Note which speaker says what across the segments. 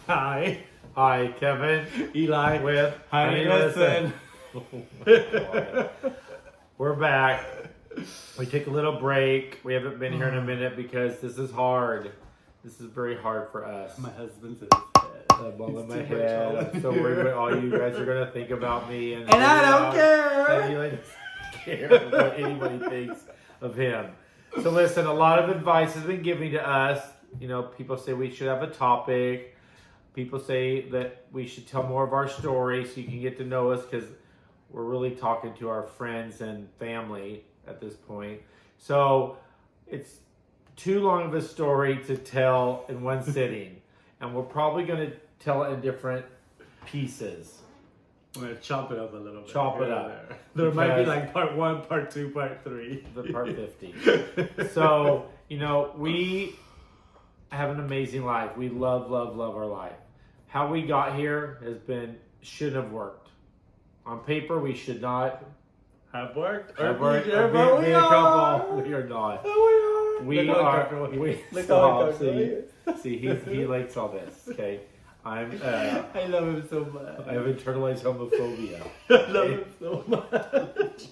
Speaker 1: Hi.
Speaker 2: Hi, Kevin.
Speaker 1: Eli.
Speaker 2: With
Speaker 1: Honey Listen.
Speaker 2: Oh my God. We're back. We took a little break. We haven't been here in a minute because this is hard. This is very hard for us.
Speaker 1: My husband's in
Speaker 2: I'm all in my head. I'm so worried what all you guys are going to think about me. And
Speaker 1: I don't care.
Speaker 2: And Eli doesn't care what anybody thinks of him. So listen, a lot of advice has been given to us. You know, people say we should have a topic. People say that we should tell more of our story so you can get to know us, because we're really talking to our friends and family at this point. So it's too long of a story to tell in one sitting. And we're probably going to tell it in different pieces.
Speaker 1: I'm going to chop it up a little bit.
Speaker 2: Chop it up.
Speaker 1: There might be like part 1, part 2, part 3.
Speaker 2: The part 50. So, you know, we have an amazing life. We love our life. How we got here shouldn't have worked. On paper, we should not
Speaker 1: Have worked.
Speaker 2: have
Speaker 1: Or
Speaker 2: worked.
Speaker 1: be-
Speaker 2: Or
Speaker 1: but
Speaker 2: be a couple. We are not. We
Speaker 1: Look how
Speaker 2: are.
Speaker 1: comfortable-
Speaker 2: We
Speaker 1: look how
Speaker 2: stop.
Speaker 1: comfortable
Speaker 2: See, he likes all this. Okay, I'm.
Speaker 1: I love him so much.
Speaker 2: I have internalized homophobia.
Speaker 1: I love him so much.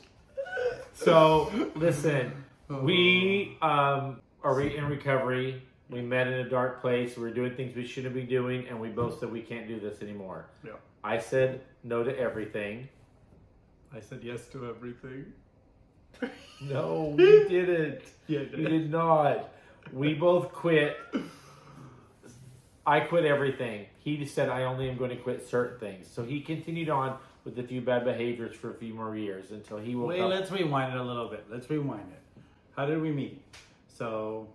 Speaker 2: So listen, we are in recovery. We met in a dark place. We were doing things we shouldn't be doing, and we both said we can't do this anymore.
Speaker 1: Yeah.
Speaker 2: I said no to everything.
Speaker 1: I said yes to everything.
Speaker 2: No, we didn't.
Speaker 1: Yeah,
Speaker 2: We did not. We both quit. I quit everything. He said I only am going to quit certain things. So he continued on with a few bad behaviors for a few more years until he woke
Speaker 1: Wait,
Speaker 2: up.
Speaker 1: let's rewind it a little bit. How did we meet? So,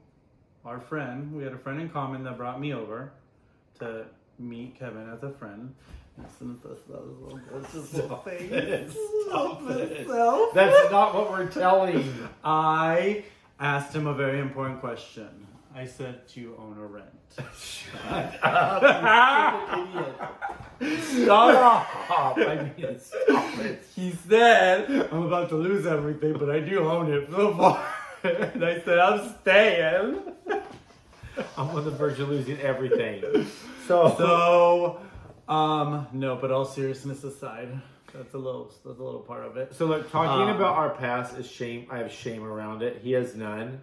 Speaker 1: we had a friend in common that brought me over to meet Kevin as a friend.
Speaker 2: Stop it. That's not what we're telling.
Speaker 1: I asked him a very important question. I said, do you own or rent?
Speaker 2: Stop! I mean, stop it.
Speaker 1: He said, I'm about to lose everything, but I do own it so far. And I said, I'm staying.
Speaker 2: I'm on the verge of losing everything.
Speaker 1: No, but all seriousness aside, that's a little part of it.
Speaker 2: So look, talking about our past is shame. I have shame around it. He has none.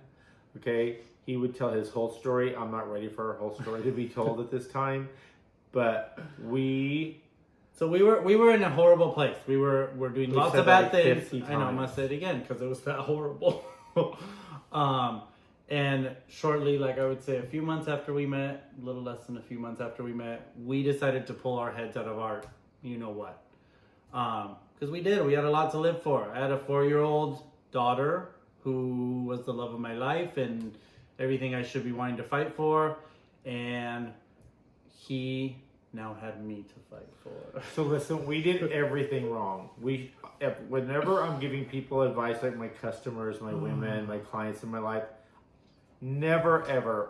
Speaker 2: Okay? He would tell his whole story. I'm not ready for our whole story to be told at this time. But
Speaker 1: So we were in a horrible place. We're doing lots of bad things.
Speaker 2: 50
Speaker 1: I know, I'm gonna say it again because it was that horrible. And shortly, like I would say a few months after we met, a little less than a few months after we met, we decided to pull our heads out of our you-know-what. Because we did. We had a lot to live for. I had a 4-year-old daughter who was the love of my life and everything I should be wanting to fight for. And he now had me to fight for.
Speaker 2: So listen, we did everything wrong. Whenever I'm giving people advice, like my customers, my women, my clients in my life, never ever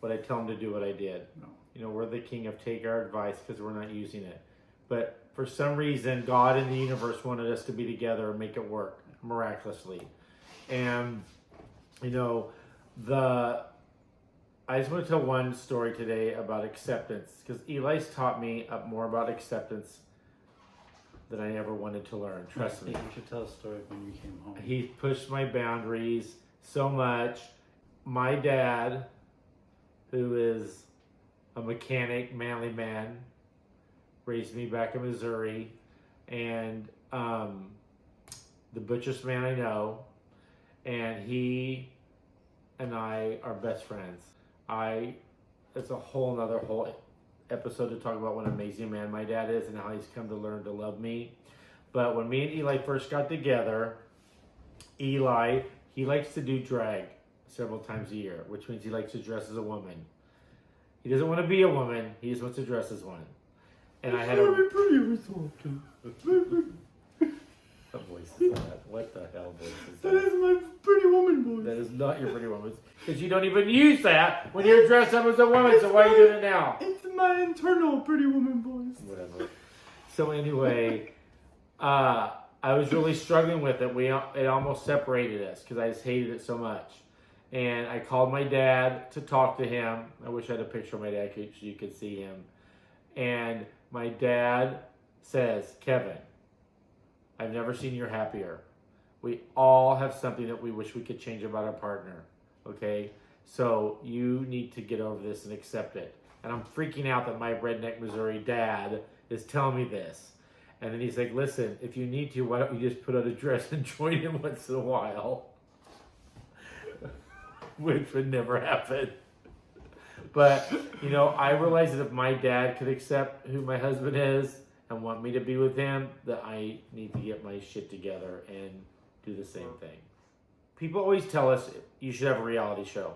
Speaker 2: would I tell them to do what I did.
Speaker 1: No.
Speaker 2: You know, we're the king of take our advice because we're not using it. But for some reason, God and the universe wanted us to be together and make it work miraculously. And, you know, I just want to tell one story today about acceptance, because Eli's taught me more about acceptance than I ever wanted to learn. Trust me.
Speaker 1: You should tell a story when you came home.
Speaker 2: He pushed my boundaries so much. My dad, who is a mechanic, manly man, raised me back in Missouri, and the butchest man I know, and he and I are best friends. It's a whole episode to talk about what an amazing man my dad is and how he's come to learn to love me. But when me and Eli first got together, he likes to do drag several times a year, which means he likes to dress as a woman. He doesn't want to be a woman, he just wants to dress as one. And I had What voice is that? What the hell voice is that?
Speaker 1: That is my pretty woman voice.
Speaker 2: That is not your pretty woman. Because you don't even use that when you're dressed up as a woman, so why are you doing it now?
Speaker 1: It's my internal pretty woman voice.
Speaker 2: Whatever. So anyway, I was really struggling with it. It almost separated us because I just hated it so much. And I called my dad to talk to him. I wish I had a picture of my dad so you could see him. And my dad says, Kevin, I've never seen you happier. We all have something that we wish we could change about our partner. Okay? So you need to get over this and accept it. And I'm freaking out that my redneck Missouri dad is telling me this. And then he's like, listen, if you need to, why don't you just put on a dress and join him once in a while? Which would never happen. But, you know, I realize that if my dad could accept who my husband is and want me to be with him, that I need to get my shit together and do the same thing. People always tell us you should have a reality show.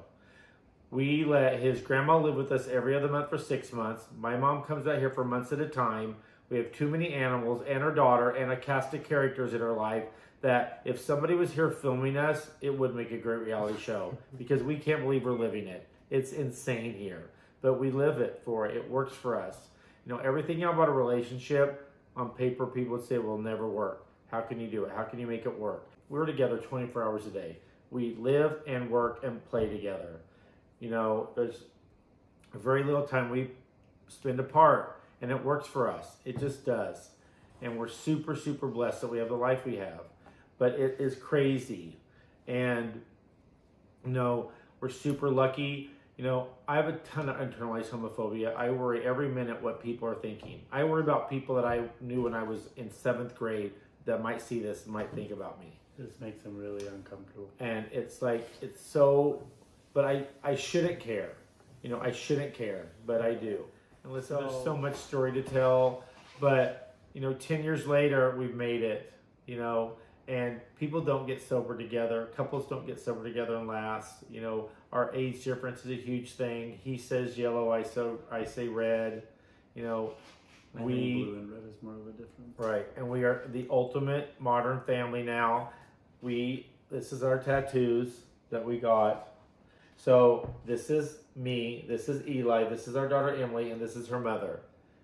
Speaker 2: We let his grandma live with us every other month for 6 months. My mom comes out here for months at a time. We have too many animals and our daughter and a cast of characters in our life that if somebody was here filming us, it would make a great reality show because we can't believe we're living it. It's insane here, but we live it for it. It works for us. You know, everything about a relationship on paper, people would say will never work. How can you do it? How can you make it work? We're together 24 hours a day. We live and work and play together. You know, there's very little time we spend apart, and it works for us. It just does. And we're super, super blessed that we have the life we have. But it is crazy. And, you know, we're super lucky. You know, I have a ton of internalized homophobia. I worry every minute what people are thinking. I worry about people that I knew when I was in 7th grade that might see this and might think about me.
Speaker 1: This makes them really uncomfortable.
Speaker 2: And it's like, it's so, but I shouldn't care. You know, I shouldn't care, but I do. And listen, there's so much story to tell, but, you know, 10 years later, we've made it, you know, and people don't get sober together. Couples don't get sober together and last. You know, our age difference is a huge thing. He says yellow, I say red. You know,
Speaker 1: I think blue and red is more of a difference.
Speaker 2: Right, and we are the ultimate modern family now. This is our tattoos that we got. So this is me, this is Eli, this is our daughter Emily, and this is her mother.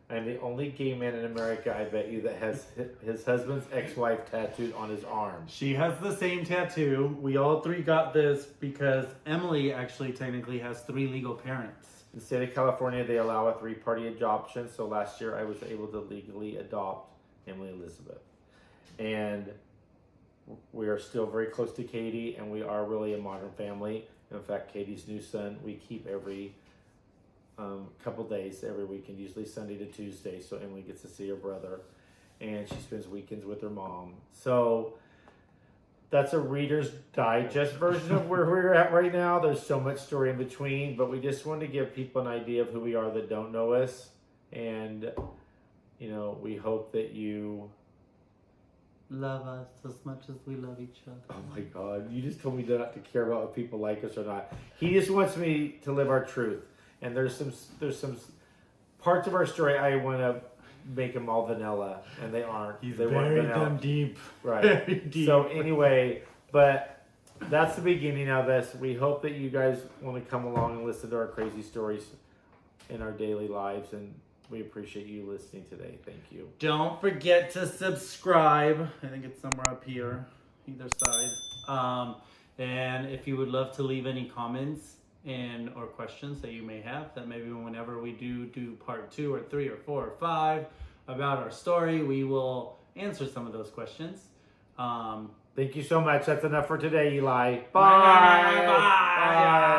Speaker 2: I'm the only gay man in America, I bet you, that has his husband's ex-wife tattooed on his arm.
Speaker 1: She has the same tattoo. We all three got this because Emily actually technically has 3 legal parents.
Speaker 2: In the state of California, they allow a 3-party adoption. So last year, I was able to legally adopt Emily Elizabeth. And we are still very close to Katie, and we are really a modern family. In fact, Katie's new son, we keep every couple days, every weekend, usually Sunday to Tuesday, so Emily gets to see her brother, and she spends weekends with her mom. So that's a Reader's Digest version of where we're at right now. There's so much story in between, but we just wanted to give people an idea of who we are that don't know us, and, you know, we hope that you
Speaker 1: love us as much as we love each other.
Speaker 2: Oh my God, you just told me not to care about if people like us or not. He just wants me to live our truth. And there's some parts of our story I want to make them all vanilla, and they aren't.
Speaker 1: He's
Speaker 2: they
Speaker 1: buried them deep.
Speaker 2: Right.
Speaker 1: Very deep.
Speaker 2: So anyway, but that's the beginning of this. We hope that you guys want to come along and listen to our crazy stories in our daily lives, and we appreciate you listening today. Thank you.
Speaker 1: Don't forget to subscribe. I think it's somewhere up here, either side. And if you would love to leave any comments and or questions that you may have, that maybe whenever we do part 2 or 3 or 4 or 5 about our story, we will answer some of those questions.
Speaker 2: Thank you so much. That's enough for today, Eli.
Speaker 1: Bye.
Speaker 2: Bye.